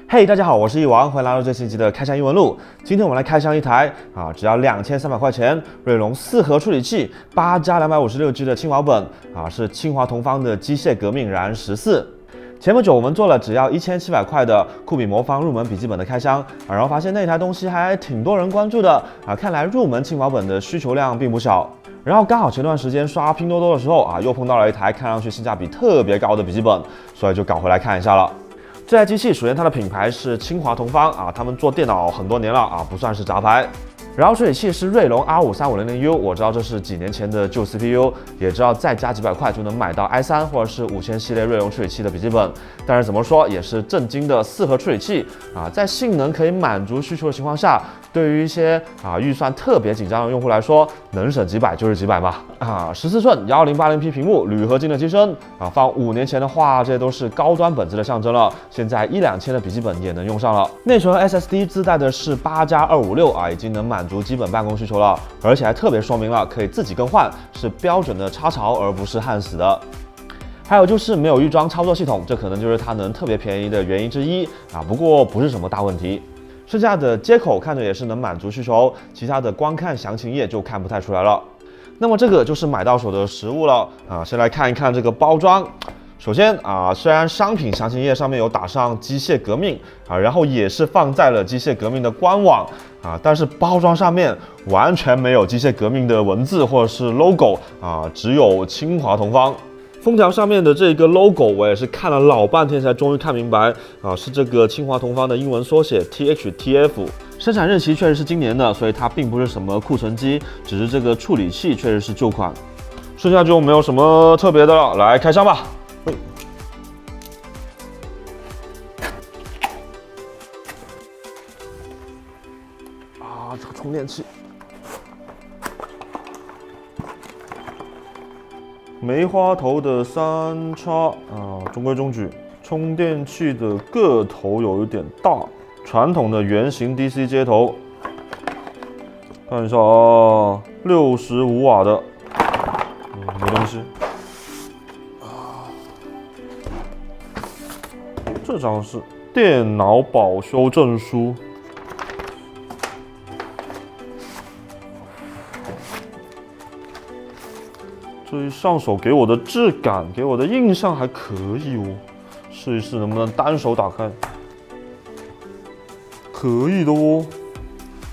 嘿，大家好，我是易王，欢迎来到最新一期的开箱英文录。今天我们来开箱一台只要2300块钱，锐龙4核处理器8+256G 的轻薄本是清华同方的机械革命燃14。前不久我们做了只要1700块的酷比魔方入门笔记本的开箱然后发现那台东西还挺多人关注的看来入门轻薄本的需求量并不小。然后刚好前段时间刷拼多多的时候又碰到了一台看上去性价比特别高的笔记本，所以就搞回来看一下了。这台机器首先它的品牌是清华同方他们做电脑很多年了不算是杂牌。然后处理器是锐龙 R53500U， 我知道这是几年前的旧 CPU， 也知道再加几百块就能买到 i3 或者是5000系列锐龙处理器的笔记本。但是怎么说也是正经的4核处理器在性能可以满足需求的情况下，对于一些预算特别紧张的用户来说，能省几百就是几百嘛。14寸 1080p 屏幕，铝合金的机身放5年前的话，这些都是高端本质的象征了。现在1-2000的笔记本也能用上了。内存 SSD 自带的是8+256已经能满足基本办公需求了，而且还特别说明了可以自己更换，是标准的插槽而不是焊死的。还有就是没有预装操作系统，这可能就是它能特别便宜的原因之一不过不是什么大问题。剩下的接口看着也是能满足需求，其他的光看详情页就看不太出来了。那么这个就是买到手的实物了先来看一看这个包装。首先虽然商品详情页上面有打上机械革命然后也是放在了机械革命的官网但是包装上面完全没有机械革命的文字或者是 logo只有清华同方。封条上面的这个 logo 我也是看了老半天才终于看明白是这个清华同方的英文缩写 THTF。生产日期确实是今年的，所以它并不是什么库存机，只是这个处理器确实是旧款。剩下就没有什么特别的了，来开箱吧。这个充电器，梅花头的3插中规中矩。充电器的个头有一点大，传统的圆形 DC 接头，看一下65瓦的，没东西。这张是电脑保修证书。这一上手给我的质感，给我的印象还可以哦，试一试能不能单手打开，可以的哦。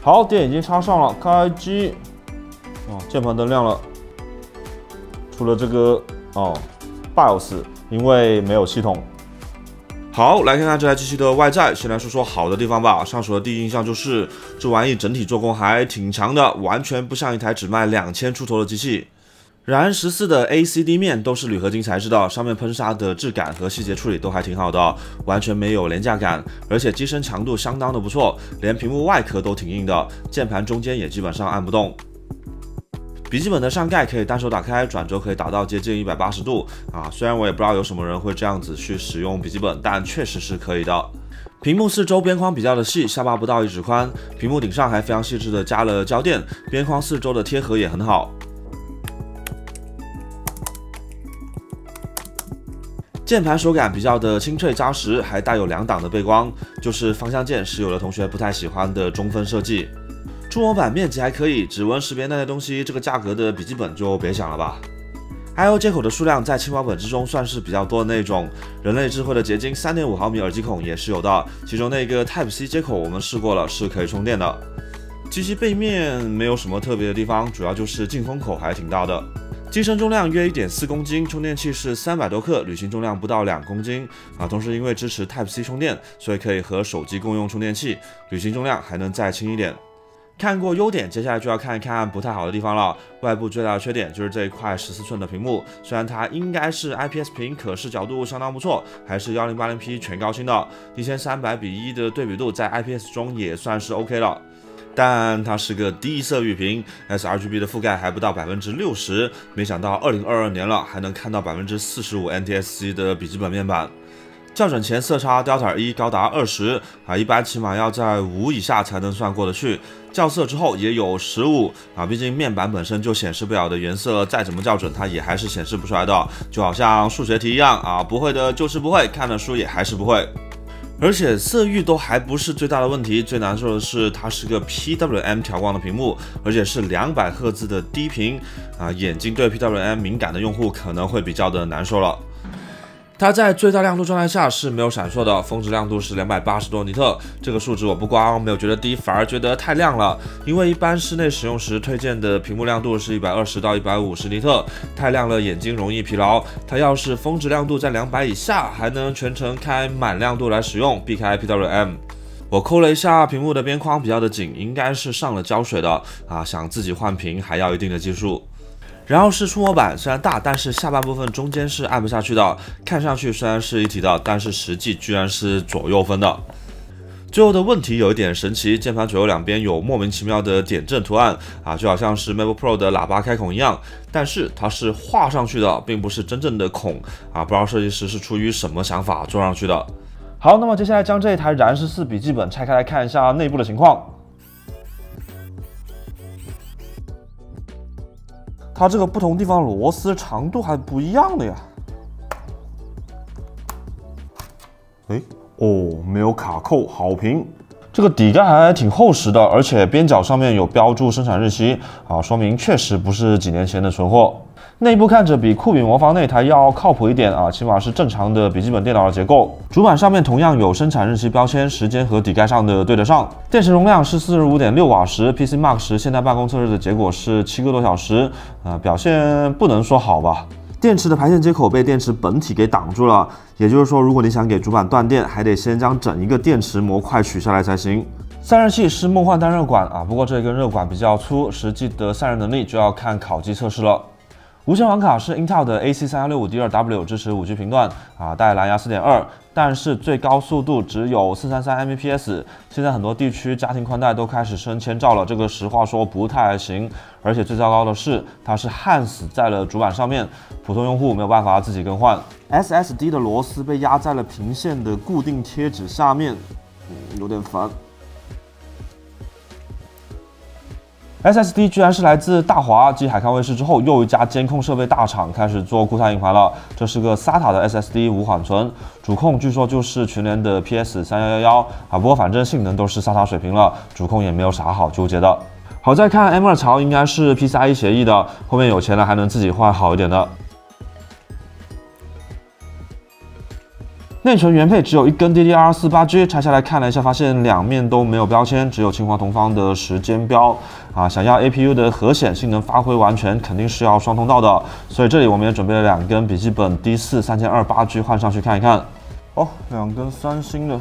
好，电已经插上了，开机。键盘灯亮了。除了这个BIOS， 因为没有系统。好，来看看这台机器的外在。先来说说好的地方吧。上手的第一印象就是这玩意整体做工还挺强的，完全不像一台只卖2000出头的机器。燃14的 ACD 面都是铝合金材质的，上面喷砂的质感和细节处理都还挺好的，完全没有廉价感，而且机身强度相当的不错，连屏幕外壳都挺硬的，键盘中间也基本上按不动。笔记本的上盖可以单手打开，转轴可以达到接近180度虽然我也不知道有什么人会这样子去使用笔记本，但确实是可以的。屏幕四周边框比较的细，下巴不到1指宽，屏幕顶上还非常细致的加了胶垫，边框四周的贴合也很好。键盘手感比较的清脆扎实，还带有2档的背光，就是方向键是有的同学不太喜欢的中分设计。触摸板面积还可以，指纹识别那些东西，这个价格的笔记本就别想了吧。I/O 接口的数量在轻薄本之中算是比较多的那种，人类智慧的结晶3.5毫米耳机孔也是有的，其中那个 Type-C 接口我们试过了，是可以充电的。机器背面没有什么特别的地方，主要就是进风口还挺大的。机身重量约1.4公斤，充电器是300多克，旅行重量不到2公斤同时因为支持 Type-C 充电，所以可以和手机共用充电器，旅行重量还能再轻一点。看过优点，接下来就要看一看不太好的地方了。外部最大的缺点就是这一块14寸的屏幕，虽然它应该是 IPS 屏，可视角度相当不错，还是1080p 全高清的，1300:1的对比度在 IPS 中也算是 OK 了。但它是个低色域屏 ，sRGB 的覆盖还不到60%，没想到2022年了还能看到45% NTSC 的笔记本面板。校准前色差 Delta 1高达20一般起码要在5以下才能算过得去。校色之后也有15毕竟面板本身就显示不了的颜色，再怎么校准它也还是显示不出来的，就好像数学题一样不会的就是不会，看了书也还是不会。而且色域都还不是最大的问题，最难受的是它是个 PWM 调光的屏幕，而且是200赫兹的低频眼睛对 PWM 敏感的用户可能会比较的难受了。它在最大亮度状态下是没有闪烁的，峰值亮度是280多尼特，这个数值我不光没有觉得低，反而觉得太亮了。因为一般室内使用时推荐的屏幕亮度是120到150尼特，太亮了眼睛容易疲劳。它要是峰值亮度在200以下，还能全程开满亮度来使用，避开 PWM。我抠了一下屏幕的边框比较的紧，应该是上了胶水的想自己换屏还要一定的技术。然后是触摸板，虽然大，但是下半部分中间是按不下去的，看上去虽然是一体的，但是实际居然是左右分的。最后的问题有一点神奇，键盘左右两边有莫名其妙的点阵图案就好像是 MacBook Pro 的喇叭开孔一样，但是它是画上去的，并不是真正的孔不知道设计师是出于什么想法做上去的。好，那么接下来将这一台燃14笔记本拆开来看一下内部的情况。它这个不同地方螺丝长度还不一样的呀。没有卡扣，好评。这个底盖还挺厚实的，而且边角上面有标注生产日期说明确实不是几年前的存货。内部看着比酷比魔方那台要靠谱一点起码是正常的笔记本电脑的结构。主板上面同样有生产日期标签，时间和底盖上的对得上。电池容量是45.6瓦时 ，PC Mark 时现代办公测试的结果是7个多小时，表现不能说好吧。电池的排线接口被电池本体给挡住了，也就是说，如果你想给主板断电，还得先将整一个电池模块取下来才行。散热器是梦幻单热管不过这根热管比较粗，实际的散热能力就要看烤机测试了。无线网卡是 Intel 的 AC3165D2W， 支持5G 频段带蓝牙 4.2， 但是最高速度只有433 Mbps。现在很多地区家庭宽带都开始升1000兆了，这个实话说不太行。而且最糟糕的是，它是焊死在了主板上面，普通用户没有办法自己更换。SSD 的螺丝被压在了屏线的固定贴纸下面，有点烦。SSD 居然是来自大华，继海康威视之后，又一家监控设备大厂开始做固态硬盘了。这是个 SATA 的 SSD 无缓存，主控据说就是全联的 PS3111不过反正性能都是 SATA 水平了，主控也没有啥好纠结的。好在看 M2 槽应该是 PCIe 协议的，后面有钱了还能自己换好一点的。内存原配只有一根 DDR48G， 拆下来看了一下，发现两面都没有标签，只有清华同方的时间标想要 APU 的核显性能发挥完全，肯定是要双通道的，所以这里我们也准备了2根笔记本 D4 3200G 换上去看一看。2根三星的。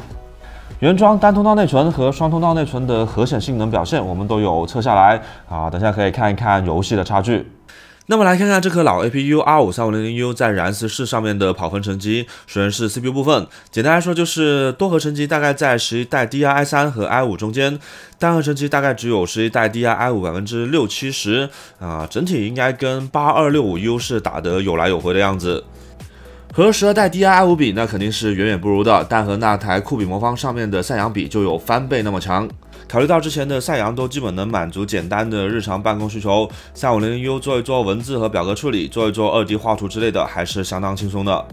原装单通道内存和双通道内存的核显性能表现，我们都有测下来等下可以看一看游戏的差距。那么来看看这颗老 APU R53500U 在燃14上面的跑分成绩。首先是 CPU 部分，简单来说就是多核成绩大概在11代 DDR-i3 和 i5 中间，单核成绩大概只有11代 DDR-i5 60-70%，整体应该跟 8265U 是打得有来有回的样子。和12代 DDR-i5 比，那肯定是远远不如的，但和那台酷比魔方上面的赛扬比就有翻倍那么强。考虑到之前的赛扬都基本能满足简单的日常办公需求，3500U 做一做文字和表格处理，做一做2D 画图之类的，还是相当轻松的。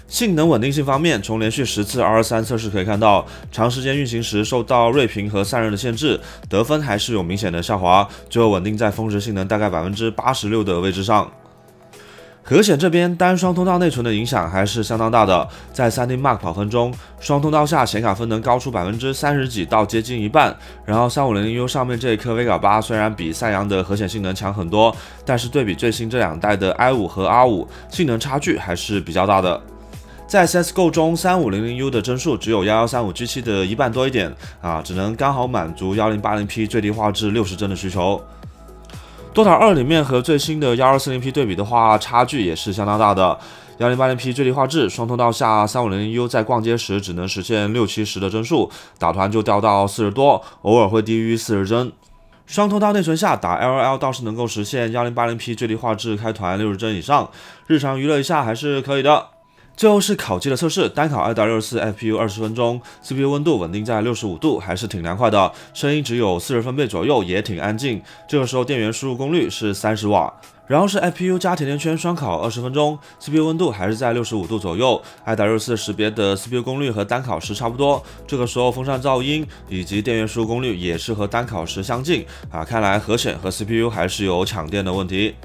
性能稳定性方面，从连续10次 R3 测试可以看到，长时间运行时受到睿频和散热的限制，得分还是有明显的下滑，最后稳定在峰值性能大概86%的位置上。核显这边单双通道内存的影响还是相当大的，在 3D Mark 跑分中，双通道下显卡分能高出30%几到接近一半。然后 3500U 上面这一颗 Vega 8虽然比赛扬的核显性能强很多，但是对比最新这2代的 i5 和 R5， 性能差距还是比较大的。在 CSGO 中 3500U 的帧数只有 1135G7 的一半多一点只能刚好满足 1080P 最低画质60帧的需求。DOTA 2里面和最新的 1240P 对比的话，差距也是相当大的。1080P 最低画质，双通道下 3500U 在逛街时只能实现60-70的帧数，打团就掉到40多，偶尔会低于40帧。双通道内存下打 LOL 倒是能够实现 1080P 最低画质开团60帧以上，日常娱乐一下还是可以的。最后是烤机的测试，单烤 2.64 FPU 20分钟 ，CPU 温度稳定在65度，还是挺凉快的，声音只有40分贝左右，也挺安静。这个时候电源输入功率是30瓦。然后是 FPU 加甜甜圈双烤20分钟 ，CPU 温度还是在65度左右，IW4识别的 CPU 功率和单烤时差不多。这个时候风扇噪音以及电源输入功率也是和单烤时相近啊，看来核显和 CPU 还是有抢电的问题。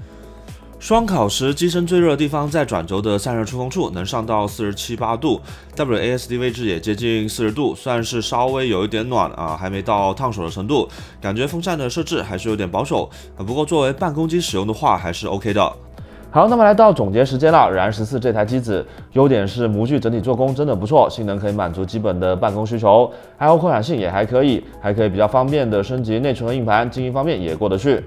双烤时机身最热的地方在转轴的散热出风处，能上到47、8度 ，WASD 位置也接近40度，算是稍微有一点暖啊，还没到烫手的程度。感觉风扇的设置还是有点保守不过作为办公机使用的话还是 OK 的。好，那么来到总结时间了。燃14这台机子，优点是模具整体做工真的不错，性能可以满足基本的办公需求，还有扩展性也还可以比较方便的升级内存和硬盘，经营方面也过得去。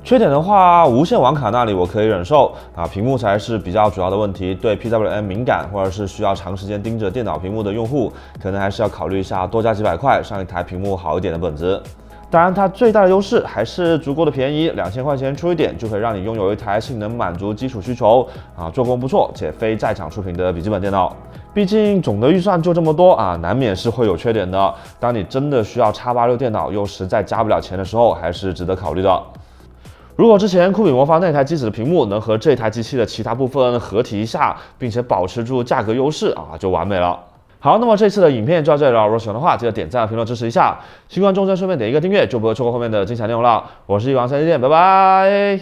缺点的话，无线网卡那里我可以忍受啊，屏幕才是比较主要的问题。对 PWM 敏感或者是需要长时间盯着电脑屏幕的用户，可能还是要考虑一下多加几百块上一台屏幕好一点的本子。当然，它最大的优势还是足够的便宜，2000块钱出一点就可以让你拥有一台性能满足基础需求啊，做工不错且非在厂出品的笔记本电脑。毕竟总的预算就这么多啊，难免是会有缺点的。当你真的需要 X86 电脑又实在加不了钱的时候，还是值得考虑的。如果之前酷比魔方那台机子的屏幕能和这台机器的其他部分合体一下，并且保持住价格优势啊，就完美了。好，那么这次的影片就到这里了。如果喜欢的话，记得点赞、评论支持一下。新观众顺便点一个订阅，就不会错过后面的精彩内容了。我是一王3D店，拜拜。